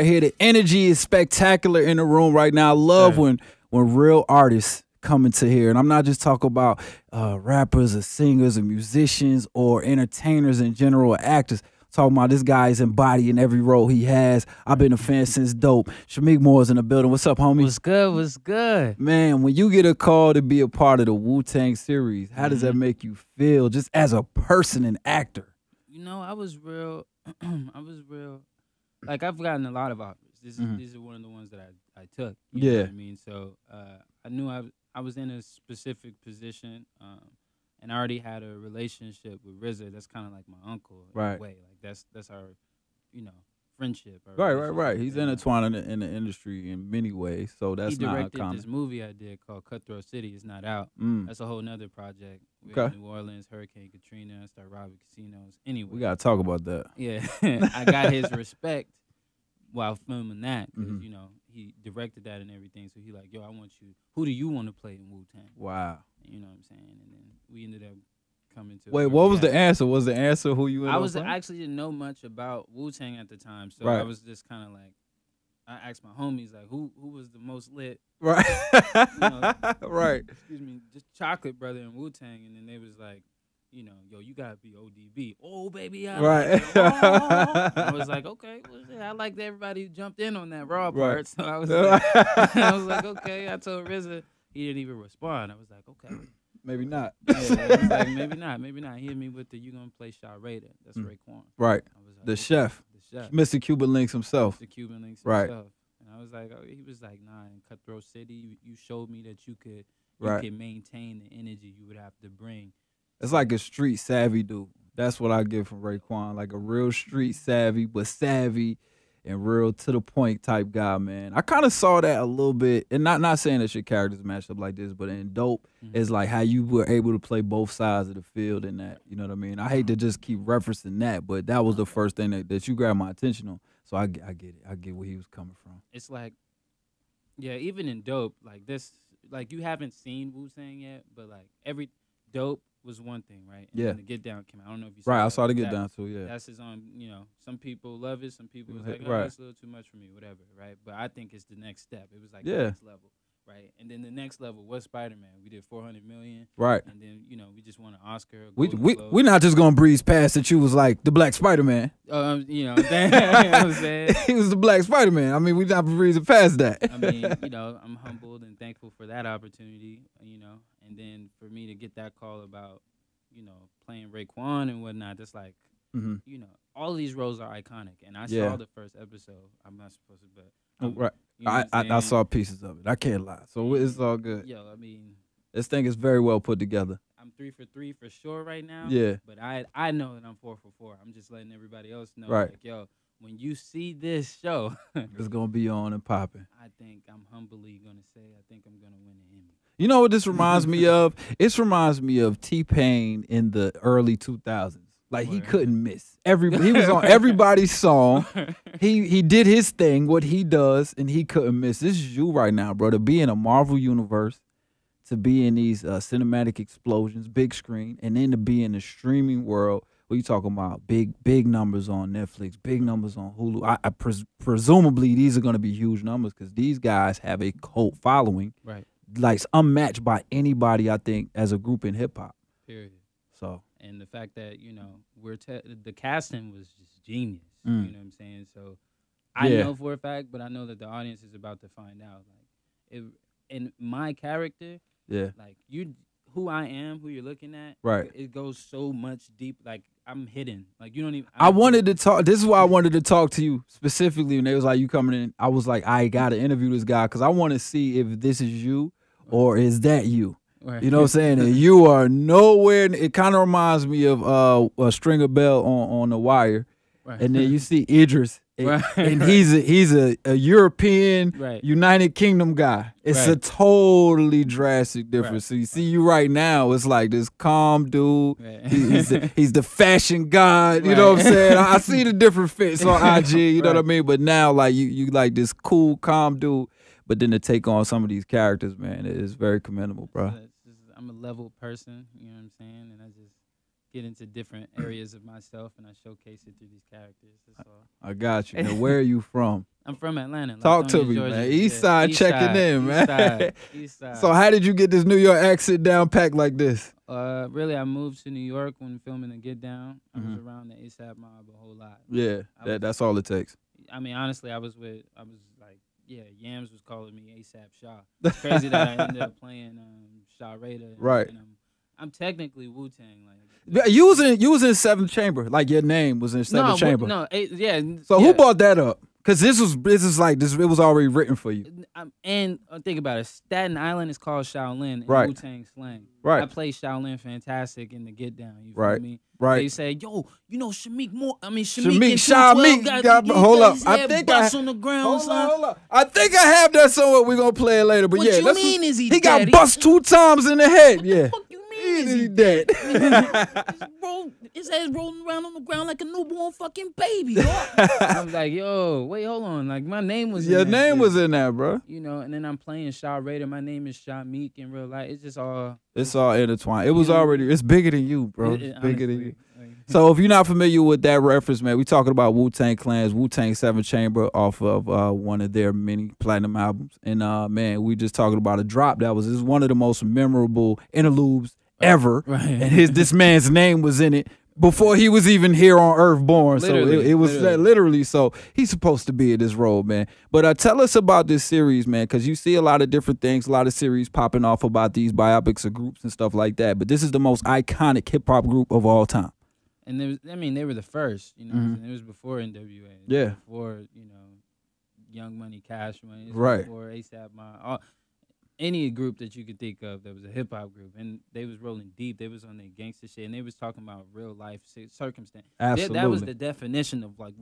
here. The energy is spectacular in the room right now. I love when real artists come into here. And I'm not just talking about rappers or singers or musicians or entertainers in general or actors. I'm talking about this guy is embodying every role he has. I've been a fan since dope. Shameik Moore's in the building. What's up, homie? What's good? What's good? Man, when you get a call to be a part of the Wu-Tang series, how does that make you feel just as a person and actor? You know, I was real, like I've gotten a lot of offers. These are one of the ones that I took. You know what I mean? So I knew I was in a specific position, and I already had a relationship with RZA. That's kind of like my uncle in a way. Like that's our, friendship. Right. He's intertwined in the industry in many ways. So that's not uncommon. He directed this movie I did called Cutthroat City. It's not out. That's a whole nother project. We're in New Orleans, Hurricane Katrina, start robbing casinos. Anyway, we gotta talk about that. Yeah, I got his respect while filming that because he directed that and everything. So he like, yo, I want you. Who do you want to play in Wu-Tang? Wow. You know what I'm saying? And then we ended up coming to. Wait, what was the answer? Was the answer who you? Actually didn't know much about Wu-Tang at the time, so I was just kind of like, I asked my homies like, who was the most lit? Right. Right. Excuse me, just Chocolate Brother and Wu-Tang, and then they was like, yo, you gotta be ODB. Oh, baby, I like it. Oh. I was like, okay, I liked everybody who jumped in on that raw part. So I was like, okay. I told RZA, he didn't even respond. I was like, okay. Maybe not. Yeah, I was like, maybe not. He hit me with the, you gonna play Shaw Raider. That's Raekwon. Right. I was like, the chef. Mr. Cuban Links himself. Mr. Cuban Links himself. And I was like, he was like, nah, in Cutthroat City, you showed me that you could maintain the energy you would have to bring. It's like a street savvy dude. That's what I get from Raekwon. Like a real street savvy, but savvy and real to the point type guy, man. I kind of saw that a little bit, and not saying that your characters matched up like this, but in Dope, it's like how you were able to play both sides of the field in that. You know what I mean? I hate to just keep referencing that, but that was the first thing that you grabbed my attention on. So I get it. I get where he was coming from. It's like, yeah, even in Dope, like this, like you haven't seen Wu-Tang yet, but like every Dope was one thing, right? And then the Get Down came out. I don't know if you saw that. I saw the Get Down too, yeah. That's his own, some people love it, some people was like, oh, it's a little too much for me, whatever, right? But I think it's the next step. It was like the next level, right? And then the next level was Spider-Man. We did 400 million. Right. And then, we just won an Oscar. We're not just going to breeze past that you was like the Black Spider-Man. You know what I'm saying? He was the Black Spider-Man. I mean, we're not breezing past that. I mean, I'm humbled and thankful for that opportunity, and then for me to get that call about, playing Raekwon and whatnot, that's like, all of these roles are iconic. And I saw the first episode. I'm not supposed to, but I saw pieces of it. I can't lie. So it's all good. Yo, I mean, this thing is very well put together. I'm 3 for 3 for sure right now. Yeah. But I know that I'm 4 for 4. I'm just letting everybody else know. Right. Like, yo, when you see this show, it's gonna be on and popping. I think I'm humbly gonna say I think I'm gonna win an Emmy. You know what this reminds me of? It reminds me of T-Pain in the early 2000s. Like he couldn't miss. He was on everybody's song. He did his thing, what he does, and he couldn't miss. This is you right now, bro. To be in a Marvel universe, to be in these cinematic explosions, big screen, and then to be in the streaming world. What you talking about? Big numbers on Netflix, big numbers on Hulu. Presumably these are going to be huge numbers because these guys have a cult following, right? Like unmatched by anybody, I think, as a group in hip hop. Period. So, and the fact that the casting was just genius. You know what I'm saying? So I know for a fact, but I know that the audience is about to find out. Like, in my character, like who I am, who you're looking at, right? It goes so much deep. Like I'm hidden. Like you don't even. I wanted to talk. This is why I wanted to talk to you specifically. When they was like, "You coming in?" I was like, "I gotta interview this guy because I want to see if this is you or is that you." Right. You know what I'm saying? And you are nowhere. It kind of reminds me of a Stringer Bell on The Wire, and then you see Idris. And he's a European United Kingdom guy. It's a totally drastic difference. So you see you right now, it's like this calm dude. He's the fashion god. You know what I'm saying? I see the different fits on IG. You know what I mean? But now like you like this cool, calm dude. But then to take on some of these characters, man, it is very commendable, bro. I'm a level person. You know what I'm saying? And I just get into different areas of myself, and I showcase it through these characters. That's all. I got you. Now, where are you from? I'm from Atlanta. Talk to me, Georgia. man. East side checking in, man. East side. So how did you get this New York accent down packed like this? Really, I moved to New York when filming The Get Down. I was around the ASAP mob a whole lot. Yeah, that's all it takes. I mean, honestly, Yams was calling me ASAP Shaw. It's crazy that I ended up playing Shaw Raider. Right. And I'm technically Wu-Tang. You was in Seventh Chamber. Like your name was in Seventh Chamber. So who brought that up? Because this it was already written for you. And think about it. Staten Island is called Shaolin in Wu-Tang slang. Right. I play Shaolin fantastic in the Get Down. You feel right. me? Right. They say, yo, you know Shameik hold up. I think on the ground, hold up. I think I have that somewhere. We're gonna play it later. But what yeah, you mean is he got bust 2 times in the head. Yeah. What the fuck you mean is he dead? His head's rolling around on the ground like a newborn fucking baby. I'm like, yo, wait, hold on. Like my name was your name was in there, bro. You know, and then I'm playing Shaw Raider. My name is Shameik in real life. It's just all. It's all intertwined. It was already. It's bigger than you, bro. It's bigger than you. So if you're not familiar with that reference, man, we talking about Wu-Tang Clan's Wu-Tang 7 Chamber off of one of their many platinum albums. And man, we just talking about a drop that was one of the most memorable interludes ever. Right. And this man's name was in it before he was even here on Earth born. Literally, so it was literally. So he's supposed to be in this role, man. But tell us about this series, man, because you see a lot of different things, a lot of series popping off about these biopics of groups and stuff like that. But this is the most iconic hip hop group of all time. And they were the first, you know. And it was before NWA. Yeah. Before, you know, Young Money, Cash Money. Right. Before ASAP Mob. Any group that you could think of that was a hip hop group, and they was rolling deep. They was on their gangster shit, and they was talking about real life circumstance. Absolutely. That was the definition of like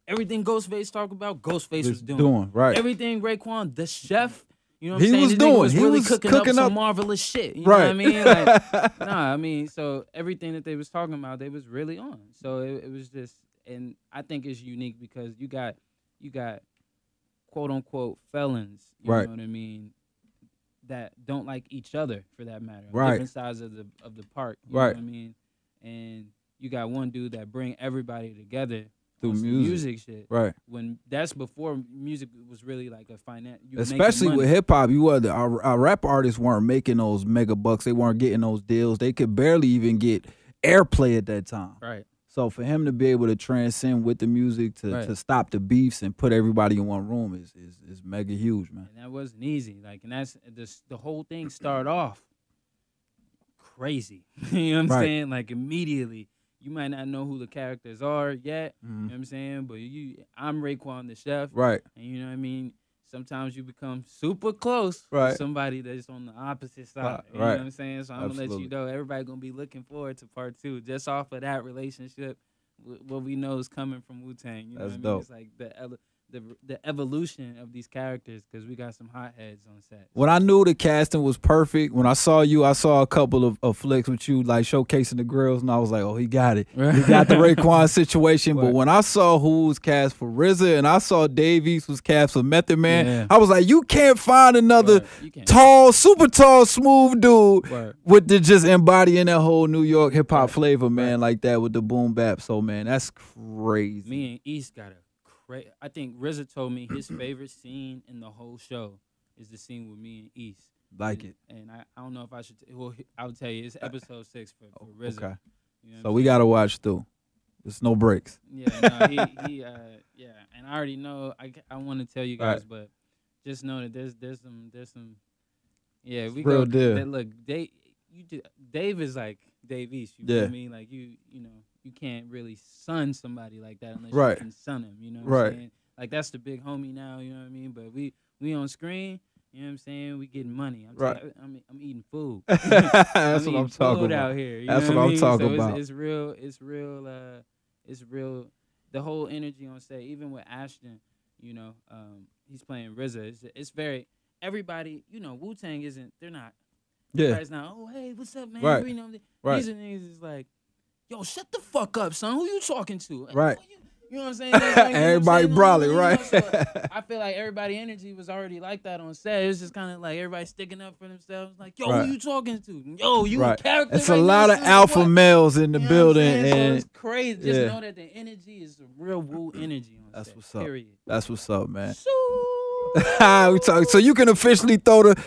everything Ghostface talked about. Ghostface was doing. Right. Everything Raekwon, the chef. You know what I'm I'm saying? Was doing. Was he really was cooking up some marvelous shit. You know what I mean? Like, I mean, so everything that they was talking about, they was really on. So it was just, and I think it's unique because you got quote unquote felons. You know what I mean? That don't like each other for that matter. Different sides of the park. You know what I mean? And you got one dude that bring everybody together through music shit. Right. When that's before music was really like a finance. Especially with hip hop, our rap artists weren't making those mega bucks. They weren't getting those deals. They could barely even get airplay at that time. Right. So for him to be able to transcend with the music to stop the beefs and put everybody in one room is mega huge, man. And that wasn't easy. Like, and that's the whole thing started off crazy. You know what I'm saying? Like immediately. You might not know who the characters are yet, you know what I'm saying? But I'm Raekwon the chef. Right. And you know what I mean? Sometimes you become super close to somebody that's on the opposite side. You know what I'm saying? So I'm going to let you know everybody going to be looking forward to part 2 just off of that relationship, what we know is coming from Wu-Tang. You know that's what I mean? dope. It's like the evolution of these characters because we got some hotheads on set. When I knew the casting was perfect, when I saw you, I saw a couple of flicks with you like showcasing the grills, and I was like, oh, he got it. He got the Raekwon situation. But when I saw who was cast for RZA and I saw Dave East was cast for Method Man, I was like, you can't find another tall, super tall, smooth dude with just embodying that whole New York hip hop flavor, man, like that with the boom bap. So, man, that's crazy. Me and East got it. I think RZA told me his favorite scene in the whole show is the scene with me and East. And I don't know if I should. I'll tell you, it's episode 6 for RZA. Okay. You know so we gotta watch through. There's no breaks. Yeah, no, he and I already know. I want to tell you guys, but just know that there's some. Yeah, we real go. Deal. Look, Dave is like Dave East. You know what I mean? Like you know. You can't really son somebody like that unless you can son him, you know what I'm saying? Like, that's the big homie now, you know what I mean? But we on screen, you know what I'm saying? We getting money. I'm eating food. That's what I'm talking about. Out here, that's what I'm talking about. It's real. The whole energy on set, even with Ashton, you know, he's playing RZA. It's very, everybody, you know, Wu-Tang they're not. Everybody's not, oh, hey, what's up, man? You know, these are niggas is like, yo, shut the fuck up, son. Who you talking to? Right. You know what I'm saying? Everybody brolic, right? You know, so I feel like everybody energy was already like that on set. It's just kind of like everybody sticking up for themselves. Like, yo, who you talking to? Yo, you a character. It's a lot of alpha males in the building, and so it's crazy. Just know that the energy is a real Wu energy on That's set. what's up. Period. That's what's up, man. We talk. So you can officially throw the.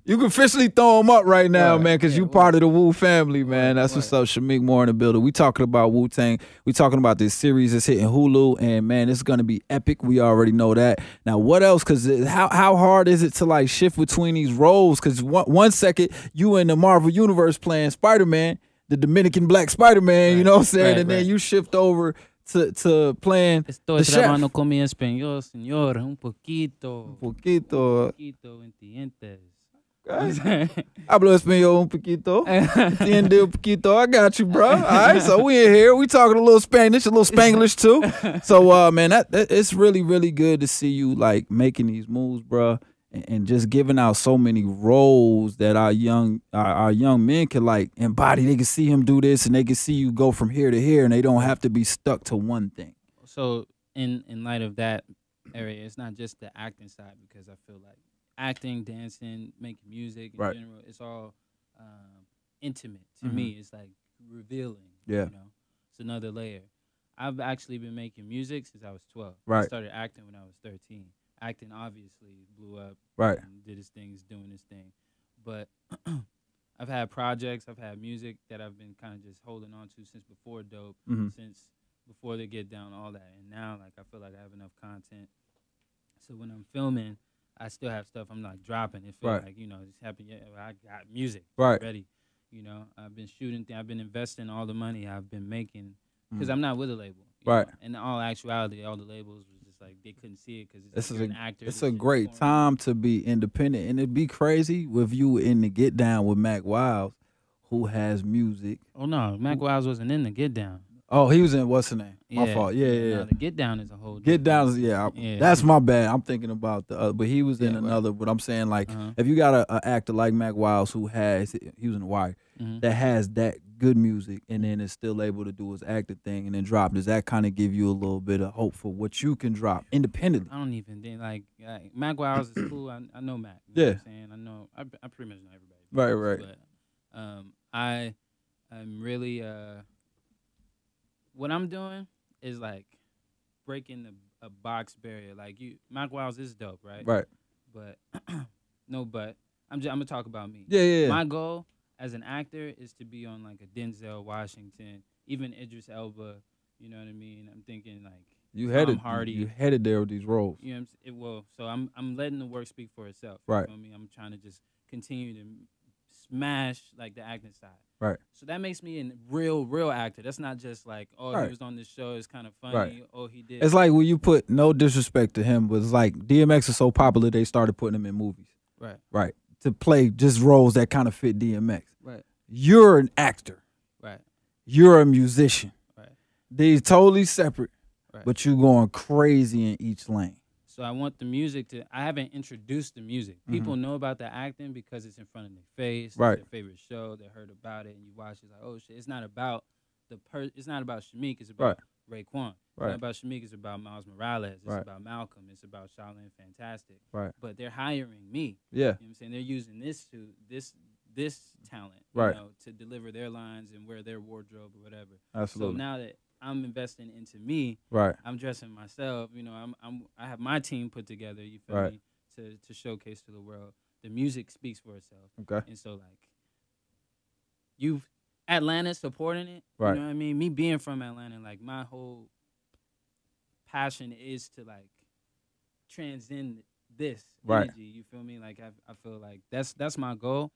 You can officially throw them up right now, man, because you part of the Wu family, man. That's what's up. Shameik Moore in the building. We talking about Wu-Tang. We talking about this series that's hitting Hulu, and man, it's gonna be epic. We already know that. Now, what else? Because how hard is it to like shift between these roles? Because one second you in the Marvel Universe playing Spider-Man, the Dominican Black Spider-Man, you know what I'm saying, and then you shift over to playing Estoy trabajando con mi español, señor, un poquito. Un poquito. ¿Entiendes? Hablo español un poquito. Entiende un poquito. I got you, bro. All right, so we in here. We talking a little Spanish, a little Spanglish too. So, man, that it's really, really good to see you like making these moves, bro, and just giving out so many roles that our young men can like embody. They can see him do this, and they can see you go from here to here, and they don't have to be stuck to one thing. So, in light of that area, it's not just the acting side, because I feel like acting, dancing, making music in general, it's all intimate to me. It's like revealing. Yeah. You know, it's another layer. I've actually been making music since I was 12. Right. I started acting when I was 13. Acting obviously blew up. Right. And did his thing, is doing his thing. But I've had projects, I've had music that I've been kind of just holding on to since before Dope, since before They Get Down, all that. And now, like, I feel like I have enough content. So when I'm filming, I still have stuff I'm not dropping. It feels like, you know, it's happened. Yeah, I got music ready. You know, I've been shooting. I've been investing all the money I've been making, because I'm not with a label. Right. Know? In all actuality, all the labels was just like they couldn't see it because it's like an actor. It's a great time to be independent, and it'd be crazy with you in the Get Down with Mac Wiles, who has music. Oh no, Mac Wiles wasn't in the Get Down. Oh, he was in what's the name? My fault. Yeah. No, the Get Down is a whole. Get Down is that's my bad. I'm thinking about the other, but he was in another. But I'm saying like if you got an actor like Mac Wiles who has he was in The Wire that has that good music and then is still able to do his acting thing and then drop, does that kind of give you a little bit of hope for what you can drop independently? I don't even think like Mac Wiles is cool. I know Mac. You know what I'm saying? I know. I pretty much know everybody. Right. But I'm really what I'm doing is like breaking a box barrier. Like Mac Wiles is dope, right? Right. But I'm gonna talk about me. Yeah. My goal as an actor is to be on like a Denzel Washington, even Idris Elba. You know what I mean? I'm thinking like Tom Hardy. You headed there with these roles. You know what I'm so I'm letting the work speak for itself. Right. You know what I mean? I'm trying to just continue to smash like the acting side. Right. So that makes me a real actor. That's not just like, oh, he was on this show, it's kind of funny. Right. Oh, he did. It's like when you put, no disrespect to him, but it's like DMX is so popular they started putting him in movies. Right. Right. To play just roles that kind of fit DMX. Right. You're an actor. Right. You're a musician. Right. They're totally separate. Right. But you're going crazy in each lane. So I want the music to. I haven't introduced the music. People know about the acting because it's in front of their face. Right. It's their favorite show. They heard about it, and you watch it. It's like, oh shit! It's not about It's not about Shameik. It's about Raekwon. It's not about Shameik. It's about Miles Morales. It's about Malcolm. It's about Shaolin Fantastic. Right. But they're hiring me. Yeah. You know what I'm saying? They're using this talent, you know, to deliver their lines and wear their wardrobe or whatever. Absolutely. So now that I'm investing into me, I'm dressing myself, you know, I have my team put together, you feel me, to showcase to the world. The music speaks for itself. Okay. And so like Atlanta supporting it, you know what I mean? Me being from Atlanta, like my whole passion is to like transcend this energy, you feel me? Like I feel like that's my goal.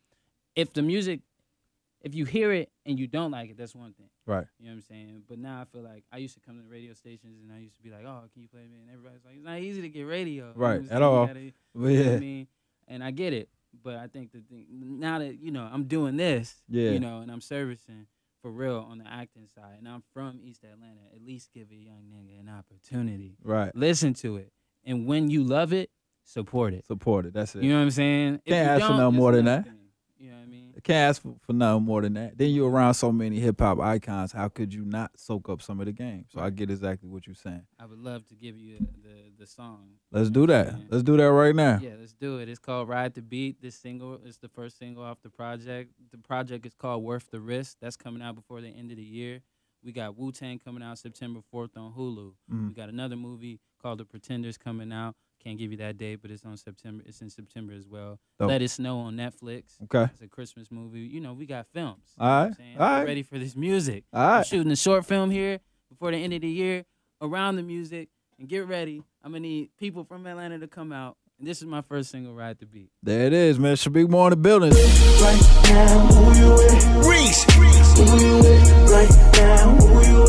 If you hear it and you don't like it, that's one thing. Right. You know what I'm saying? But now I feel like I used to come to the radio stations and I used to be like, oh, can you play me? And everybody's like, it's not easy to get radio. Right. You know At all. you know what I mean? And I get it. But I think the thing, now that, you know, I'm doing this, you know, and I'm servicing for real on the acting side, and I'm from East Atlanta, at least give a young nigga an opportunity. Right. Listen to it. And when you love it, support it. Support it. That's it. You know what I'm saying? Can't ask for no more than that. You know what I mean? Can't ask for nothing more than that. Then you're around so many hip hop icons. How could you not soak up some of the game? So I get exactly what you're saying. I would love to give you the song. Let's do that. Let's do that right now. Yeah, let's do it. It's called Ride the Beat. This single is the first single off the project. The project is called Worth the Risk. That's coming out before the end of the year. We got Wu-Tang coming out September 4th on Hulu. We got another movie called The Pretenders coming out. Can't give you that date, but it's on September. It's in September as well. Dope. Let It Snow on Netflix. Okay. It's a Christmas movie. You know, we got films. All right. All right. Ready for this music. All right. I'm shooting a short film here before the end of the year around the music. And get ready. I'm going to need people from Atlanta to come out. And this is my first single, Ride the Beat. There it is, man. Shameik more in the building. Right now, who you with? Reec. Who you with? Right now, who you with?